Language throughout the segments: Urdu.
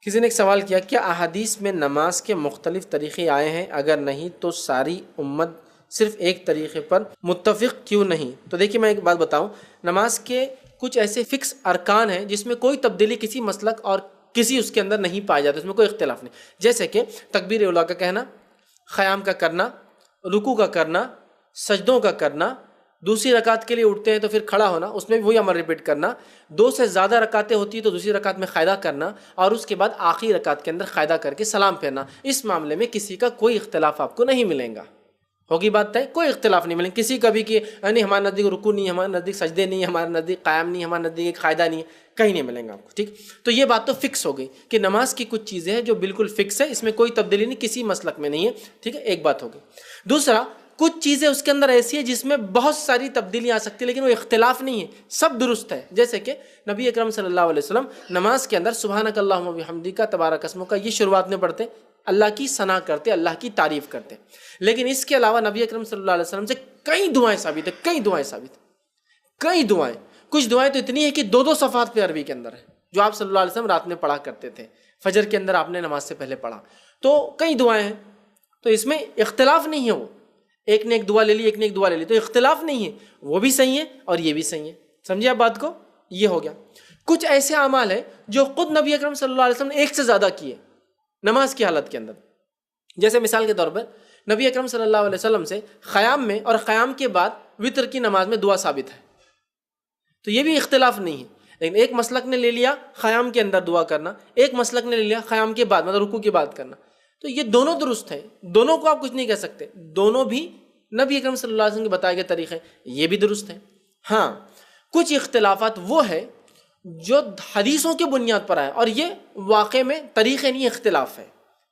کسی نے ایک سوال کیا، کیا احادیث میں نماز کے مختلف طریقے آئے ہیں؟ اگر نہیں تو ساری امت صرف ایک طریقے پر متفق کیوں نہیں؟ تو دیکھیے میں ایک بات بتاؤں، نماز کے کچھ ایسے فکس ارکان ہیں جس میں کوئی تبدیلی کسی مسلک اور کسی اس کے اندر نہیں پایا جاتا، اس میں کوئی اختلاف نہیں. جیسے کہ تکبیر اولیٰ کا کہنا، قیام کا کرنا، رکوع کا کرنا، سجدوں کا کرنا، دوسری رکعت کے لیے اٹھتے ہیں تو پھر کھڑا ہونا، اس میں بھی وہی عمل ریپیٹ کرنا، 2 سے زیادہ رکعتیں ہوتی ہیں تو دوسری رکعت میں قاعدہ کرنا، اور اس کے بعد آخری رکعت کے اندر قاعدہ کر کے سلام پھیرنا. اس معاملے میں کسی کا کوئی اختلاف آپ کو نہیں ملے گا. ہوگی بات طے؟ کوئی اختلاف نہیں ملے گا کسی کا بھی کہ نہیں ہمارے نزدیک رکوع نہیں، ہمارے نزدیک سجدے نہیں، ہمارے نزدیک قیام نہیں، ہمارے نزدیک قاعدہ نہیں، کہیں نہیں ملیں گا آپ کو. ٹھیک، تو یہ بات تو فکس ہو گئی کہ نماز کی کچھ چیزیں ہیں جو بالکل فکس ہے، اس میں کوئی تبدیلی نہیں، کسی مسلک میں نہیں ہے. ٹھیک ہے، ایک بات ہو گئی. دوسرا، کچھ چیزیں اس کے اندر ایسی ہیں جس میں بہت ساری تبدیلیاں آ سکتی ہیں لیکن وہ اختلاف نہیں ہے، سب درست ہے. جیسے کہ نبی اکرم صلی اللہ علیہ وسلم نماز کے اندر سبحانک اللہم و بحمدک تبارک اسمک یہ شروعات میں پڑھتے، اللہ کی ثنا کرتے، اللہ کی تعریف کرتے. لیکن اس کے علاوہ نبی اکرم صلی اللہ علیہ وسلم سے کئی دعائیں ثابت ہیں، کئی دعائیں. کچھ دعائیں تو اتنی ہیں کہ 2 صفحات پہ عربی کے اندر ہے جو آپ صلی اللہ علیہ وسلم رات میں پڑھا کرتے تھے، فجر کے اندر آپ نے نماز سے پہلے پڑھا. تو کئی دعائیں ہیں، تو اس میں اختلاف نہیں ہے. وہ ایک نے ایک دعا لے لی، ایک نے ایک دعا لے لی، تو اختلاف نہیں ہے، وہ بھی صحیح ہے اور یہ بھی صحیح ہے. سمجھے آپ بات کو؟ یہ ہو گیا. کچھ ایسے اعمال ہیں جو خود نبی اکرم صلی اللہ علیہ وسلم نے ایک سے زیادہ کیے نماز کی حالت کے اندر. جیسے مثال کے طور پر نبی اکرم صلی اللہ علیہ وسلم سے قیام میں اور قیام کے بعد وطر کی نماز میں دعا ثابت ہے، تو یہ بھی اختلاف نہیں ہے. لیکن ایک مسلک نے لے لیا قیام کے اندر دعا کرنا، ایک مسلک نے لے لیا قیام کے بعد مطلب رکوع کے بعد کرنا. تو یہ دونوں درست ہیں، دونوں کو آپ کچھ نہیں کہہ سکتے، دونوں بھی نبی اکرم صلی اللہ علیہ وسلم کے بتائے گئے طریقے، یہ بھی درست ہیں. ہاں، کچھ اختلافات وہ ہے جو حدیثوں کے بنیاد پر آئے، اور یہ واقع میں طریقے نہیں، اختلاف ہے.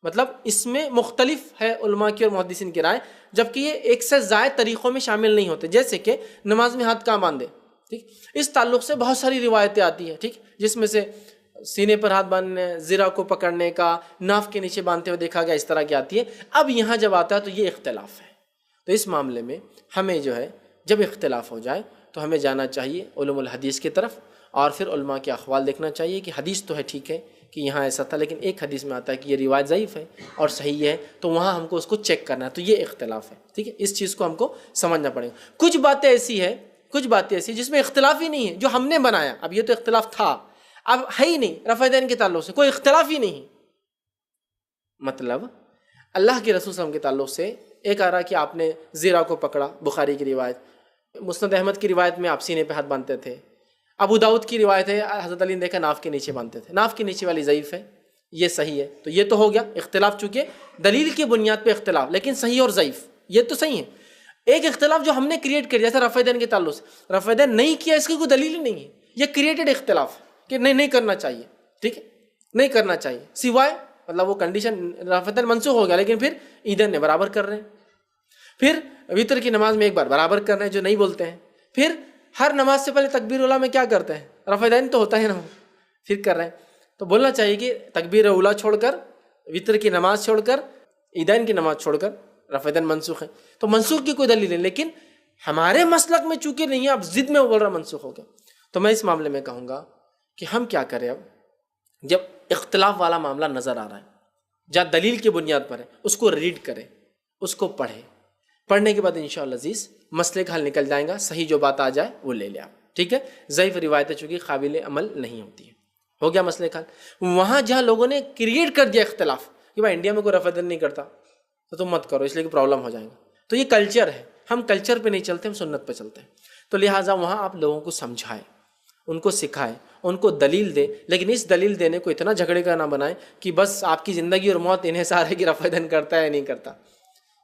مطلب اس میں مختلف ہے علماء کی اور محدثین کی رائے، جبکہ یہ ایک سے زائد طریقوں میں شامل نہیں ہوتے. جیسے کہ نماز میں ہاتھ کہاں باندھے، ٹھیک، اس تعلق سے بہت ساری روایتیں آتی ہیں، ٹھیک، جس میں سے سینے پر ہاتھ باندھنے، زرہ کو پکڑنے کا، ناف کے نیچے باندھتے ہوئے دیکھا گیا، اس طرح کی آتی ہے. اب یہاں جب آتا ہے تو یہ اختلاف ہے. تو اس معاملے میں ہمیں جو ہے جب اختلاف ہو جائے تو ہمیں جانا چاہیے علوم الحدیث کی طرف، اور پھر علماء کے اقوال دیکھنا چاہیے کہ حدیث تو ہے ٹھیک ہے کہ یہاں ایسا تھا، لیکن ایک حدیث میں آتا ہے کہ یہ روایت ضعیف ہے اور صحیح ہے، تو وہاں ہم کو اس کو چیک کرنا ہے. تو یہ اختلاف ہے. ٹھیک ہے، اس چیز کو ہم کو سمجھنا پڑے گا. کچھ باتیں ایسی جس میں اختلاف ہی نہیں ہے، جو ہم نے بنایا. اب یہ تو اختلاف تھا، اب ہے ہی نہیں. رفع دین کے تعلق سے کوئی اختلاف ہی نہیں. مطلب اللہ کے رسول صلی اللہ علیہ وسلم کے تعلق سے ایک آ رہا کہ آپ نے زیرہ کو پکڑا، بخاری کی روایت. مسند احمد کی روایت میں آپ سینے پہ ہاتھ باندھتے تھے. ابو داؤد کی روایت ہے حضرت علی نے دیکھا ناف کے نیچے باندھتے تھے. ناف کے نیچے والی ضعیف ہے، یہ صحیح ہے. تو یہ تو ہو گیا اختلاف، چونکہ دلیل کی بنیاد پہ اختلاف، لیکن صحیح اور ضعیف یہ تو صحیح ہے. ایک اختلاف جو ہم نے کریٹ کر دیا، جیسے رفع دین کے تعلق سے رفع دین نہیں کیا، اس کی کوئی دلیل ہی نہیں ہے، یہ کریٹڈ اختلاف کہ نہیں کرنا چاہیے. ٹھیک ہے، نہیں کرنا چاہیے، سوائے مطلب وہ کنڈیشن رفع دین منسوخ ہو گیا، لیکن پھر عیدین نے برابر کر رہے ہیں. پھر وطر کی نماز میں ایک بار برابر کر رہے ہیں جو نہیں بولتے ہیں. پھر ہر نماز سے پہلے تکبیر اولیٰ میں کیا کرتے ہیں؟ رفع دین تو ہوتا ہے نا، پھر کر رہے ہیں. تو بولنا چاہیے کہ تکبیر اولیٰ چھوڑ کر، وطر کی نماز چھوڑ کر، عیدین کی نماز چھوڑ کر رفع دین منسوخ ہے. تو منسوخ کی کوئی دلیل نہیں، لیکن ہمارے مسلک میں چونکہ نہیں ہے، اب ضد میں وہ بول رہا منسوخ ہو گیا. تو میں اس معاملے میں کہوں گا کہ ہم کیا کریں. اب جب اختلاف والا معاملہ نظر آ رہا ہے جہاں دلیل کی بنیاد پر ہے، اس کو ریڈ کریں، اس کو پڑھیں. پڑھنے کے بعد انشاءاللہ عزیز مسئلے کا حل نکل جائے گا. صحیح جو بات آ جائے وہ لے لیں آپ. ٹھیک ہے، ضعیف روایتیں چونکہ قابل عمل نہیں ہوتی ہیں. ہو گیا مسئلے کا حل. وہاں جہاں لوگوں نے کریٹ کر دیا اختلاف کہ بھائی انڈیا میں کوئی رفع دین نہیں کرتا تو تم مت کرو، اس لیے کہ پرابلم ہو جائے گا. تو یہ کلچر ہے، ہم کلچر پہ نہیں چلتے، ہم سنت پہ چلتے ہیں. تو لہٰذا وہاں آپ لوگوں کو سمجھائیں، ان کو سکھائیں، ان کو دلیل دیں. لیکن اس دلیل دینے کو اتنا جھگڑے کا نہ بنائیں کہ بس آپ کی زندگی اور موت انحصار ہے کہ رفع دین کرتا ہے یا نہیں کرتا.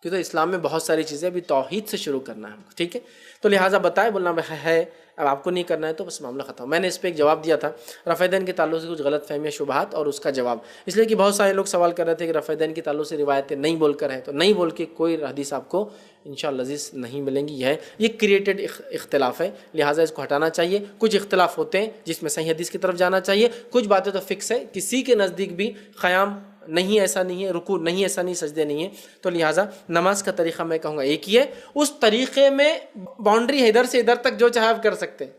کیونکہ اسلام میں بہت ساری چیزیں ابھی توحید سے شروع کرنا ہے ہم کو. ٹھیک ہے، تو لہٰذا بتائے بولنا ہے، اب آپ کو نہیں کرنا ہے تو بس معاملہ ختم. میں نے اس پہ ایک جواب دیا تھا رفع دین کے تعلق سے کچھ غلط فہمیاں شبہات اور اس کا جواب، اس لیے کہ بہت سارے لوگ سوال کر رہے تھے کہ رفع دین کے تعلق سے روایتیں نہیں بول کر ہیں، تو نہیں بول کے کوئی حدیث آپ کو انشاءاللہ عزیز نہیں ملیں گی. یہ کریٹڈ اختلاف ہے، لہٰذا اس کو ہٹانا چاہیے. کچھ اختلاف ہوتے ہیں جس میں صحیح حدیث کی طرف جانا چاہیے، کچھ باتیں تو فکس ہے. کسی کے نزدیک بھی قیام نہیں ایسا نہیں ہے، رکوع نہیں ایسا نہیں، سجدے نہیں ہے. تو لہٰذا نماز کا طریقہ میں کہوں گا ایک ہی ہے. اس طریقے میں باؤنڈری ہے ادھر سے ادھر تک جو چاہے آپ کر سکتے ہیں.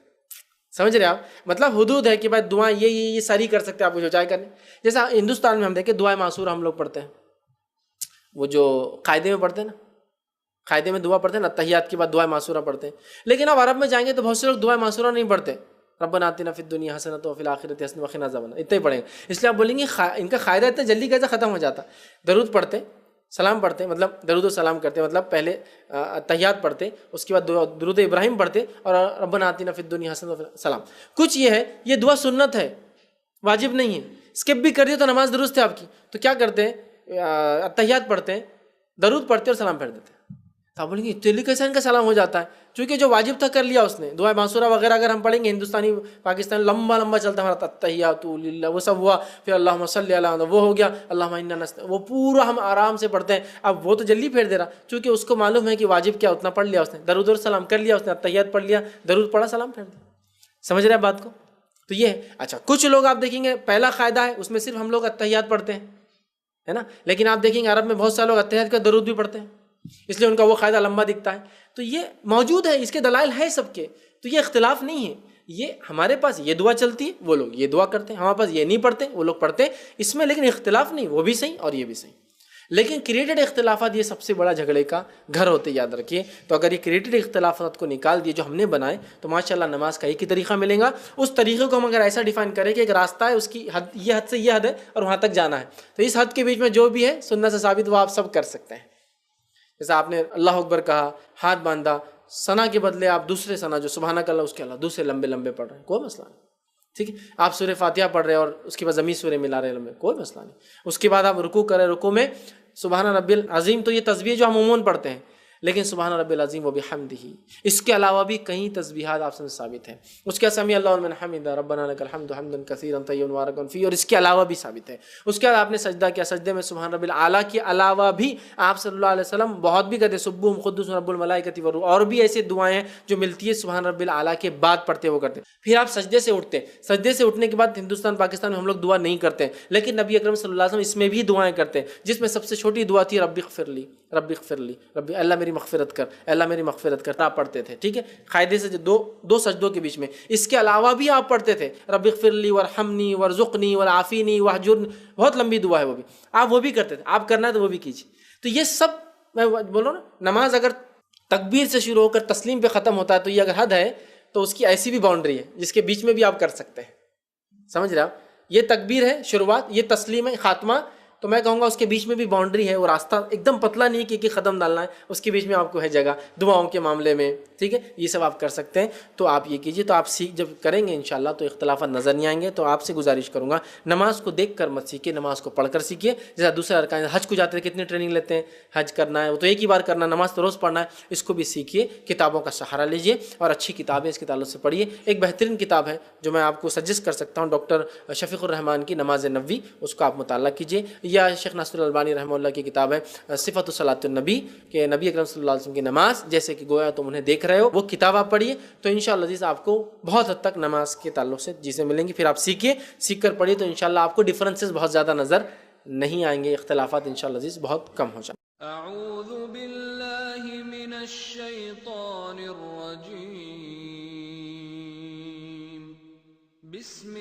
سمجھ رہے آپ؟ مطلب حدود ہے کہ بھائی دعائیں یہ ساری کر سکتے ہیں آپ کو جو چاہے کرنے. جیسا ہندوستان میں ہم دیکھیں دعائیں معصورہ ہم لوگ پڑھتے ہیں، وہ جو قاعدے میں پڑھتے ہیں نا، قاعدے میں دعا پڑھتے ہیں نا، تحیات کے بعد دعائیں معصورہ پڑھتے ہیں. لیکن اب عرب میں جائیں گے تو بہت سے لوگ دعائیں معصورہ نہیں پڑھتے، ربنا آتنا فی الدنیا حسنۃ وفی الآخرۃ حسنۃ وقنا عذاب النار اتنے ہی پڑھیں گے. اس لیے آپ بولیں گے ان کا قاعدہ اتنا جلدی کیسے ختم ہو جاتا. درود پڑھتے، سلام پڑھتے، مطلب درود و سلام کرتے، مطلب پہلے تحیات پڑھتے، اس کے بعد درود ابراہیم پڑھتے اور ربنا آتنا فی الدنیا حسنۃ وفی سلام. کچھ یہ ہے، یہ دعا سنت ہے، واجب نہیں ہے. اسکپ بھی کر دیے تو نماز درست ہے آپ کی. تو کیا کرتے ہیں، تحیات پڑھتے ہیں، درود پڑھتے اور سلام پھیر دیتے ہیں. آپ بولیں گے اتنے کیسے ان کا سلام ہو جاتا ہے؟ چونکہ جو واجب تھا کر لیا اس نے. دعائیں معصورہ وغیرہ اگر ہم پڑھیں گے ہندوستانی پاکستانی لمبا چلتا ہمارا تحیات للہ وہ سب ہوا، پھر اللہم صلی علی وہ ہو گیا، اللہم انا وہ پورا ہم آرام سے پڑھتے ہیں. اب وہ تو جلدی پھیر دے رہا چونکہ اس کو معلوم ہے کہ واجب کیا اتنا پڑھ لیا اس نے، درود اور سلام کر لیا اس نے، تحیات پڑھ لیا، درود پڑھا، سلام پھیر دیا. سمجھ رہے ہیں بات کو؟ تو یہ ہے. اچھا کچھ لوگ آپ دیکھیں گے پہلا قاعدہ ہے اس میں صرف ہم لوگ التحیات پڑھتے ہیں، ہے نا، لیکن آپ دیکھیں گے عرب میں بہت سارے لوگ التحیات کا درود بھی پڑھتے ہیں، اس لیے ان کا وہ قاعدہ لمبا دکھتا ہے. تو یہ موجود ہے، اس کے دلائل ہے سب کے. تو یہ اختلاف نہیں ہے. یہ ہمارے پاس یہ دعا چلتی ہے، وہ لوگ یہ دعا کرتے ہیں، ہمارے پاس یہ نہیں پڑھتے، وہ لوگ پڑھتے ہیں. اس میں لیکن اختلاف نہیں، وہ بھی صحیح اور یہ بھی صحیح. لیکن کریٹڈ اختلافات یہ سب سے بڑا جھگڑے کا گھر ہوتے، یاد رکھیے. تو اگر یہ کریٹڈ اختلافات کو نکال دیے جو ہم نے بنائے تو ماشاءاللہ نماز کا ایک ہی طریقہ ملے گا. اس طریقے کو ہم اگر ایسا ڈیفائن کریں کہ ایک راستہ ہے، اس کی حد یہ حد سے یہ حد ہے اور وہاں تک جانا ہے، تو اس حد کے بیچ میں جو بھی ہے سنت سے ثابت وہ آپ سب کر سکتے ہیں. جیسا آپ نے اللہ اکبر کہا، ہاتھ باندھا، ثنا کے بدلے آپ دوسرے ثنا جو سبحانک اللہ اس کے اللہ دوسرے لمبے پڑھ رہے ہیں، کوئی مسئلہ نہیں. ٹھیک ہے، آپ سورہ فاتحہ پڑھ رہے ہیں اور اس کے بعد ضمیر سورہ ملا رہے ہیں لمبے، کوئی مسئلہ نہیں. اس کے بعد آپ رکوع کر رہے ہیں، رکوع میں سبحان ربی العظیم تو یہ تسبیح جو ہم عموماً پڑھتے ہیں، لیکن سبحان ربی العظیم و بحمدہ اس کے علاوہ بھی کئی تسبیحات آپ سے ثابت ہیں. اس کے سمیع اللہ لمن حمدہ ربنا لک الحمد حمدا کثیرا طیبا مبارکا فیہ، اور اس کے علاوہ بھی ثابت ہے. اس کے بعد آپ نے سجدہ کیا، سجدے میں سبحان ربی الاعلیٰ کے علاوہ بھی آپ صلی اللہ علیہ وسلم بہت بھی کہتے ہیں سبوح قدوس رب الملائکۃ والروح، اور بھی ایسے دعائیں ہیں جو ملتی ہے سبحان ربی الاعلیٰ کے بعد پڑھتے وہ کرتے. پھر آپ سجدے سے اٹھتے ہیں، سجدے سے اٹھنے کے بعد ہندوستان پاکستان میں ہم لوگ دعا نہیں کرتے ہیں، لیکن نبی اکرم صلی اللہ علیہ وسلم اس میں بھی دعائیں کرتے ہیں، جس میں سب سے چھوٹی دعا تھی رب اغفر لی، رب اغفر لی، ربی اللہ میری مغفرت کر، اللہ میری مغفرت کر، آپ پڑھتے تھے. ٹھیک ہے، قاعدے سے دو سجدوں کے بیچ میں. اس کے علاوہ بھی آپ پڑھتے تھے رب اغفر لی وارحمنی وارزقنی والعافینی واہجرنی، بہت لمبی دعا ہے وہ بھی، آپ وہ بھی کرتے تھے. آپ کرنا ہے تو وہ بھی کیجیے. تو یہ سب میں بولو نا، نماز اگر تکبیر سے شروع ہو کر تسلیم پہ ختم ہوتا ہے تو یہ اگر حد ہے تو اس کی ایسی بھی باؤنڈری ہے جس کے بیچ میں بھی آپ کر سکتے ہیں. سمجھ رہے آپ؟ یہ تکبیر ہے شروعات، یہ تسلیم ہے خاتمہ. تو میں کہوں گا اس کے بیچ میں بھی باؤنڈری ہے، وہ راستہ ایک دم پتلا نہیں کہ قدم ڈالنا ہے، اس کے بیچ میں آپ کو ہے جگہ دعاؤں کے معاملے میں. ٹھیک ہے، یہ سب آپ کر سکتے ہیں. تو آپ یہ کیجیے، تو آپ جب کریں گے انشاءاللہ تو اختلافات نظر نہیں آئیں گے. تو آپ سے گزارش کروں گا نماز کو دیکھ کر مت سیکھیے، نماز کو پڑھ کر سیکھیے. جیسا دوسرے ارکان حج کو جاتے ہیں کتنی ٹریننگ لیتے ہیں، حج کرنا ہے وہ تو ایک ہی بار کرنا، نماز تو روز پڑھنا ہے. اس کو بھی سیکھیے، کتابوں کا سہارا لیجیے اور اچھی کتابیں اس کے تعلق سے پڑھیے. ایک بہترین کتاب ہے جو میں آپ کو سجیسٹ کر سکتا ہوں، ڈاکٹر شفیق الرحمان کی نماز نبوی، اس کو آپ مطالعہ کیجیے. یا شیخ ناصر البانی رحمہ اللہ کی کتاب ہے صفۃ صلاۃ النبی، کہ نبی اکرم صلی اللہ علیہ وسلم کی نماز جیسے کہ گویا تم انہیں دیکھ رہے ہو، وہ کتاب آپ پڑھیے. تو انشاءاللہ عزیز آپ کو بہت حد تک نماز کے تعلق سے چیزیں ملیں گی. پھر آپ سیکھیے، سیکھ کر پڑھیے تو انشاءاللہ آپ کو ڈفرینسز بہت زیادہ نظر نہیں آئیں گے، اختلافات انشاءاللہ عزیز بہت کم ہو جائیں. اعوذ باللہ من الشیطان الرجیم، بسم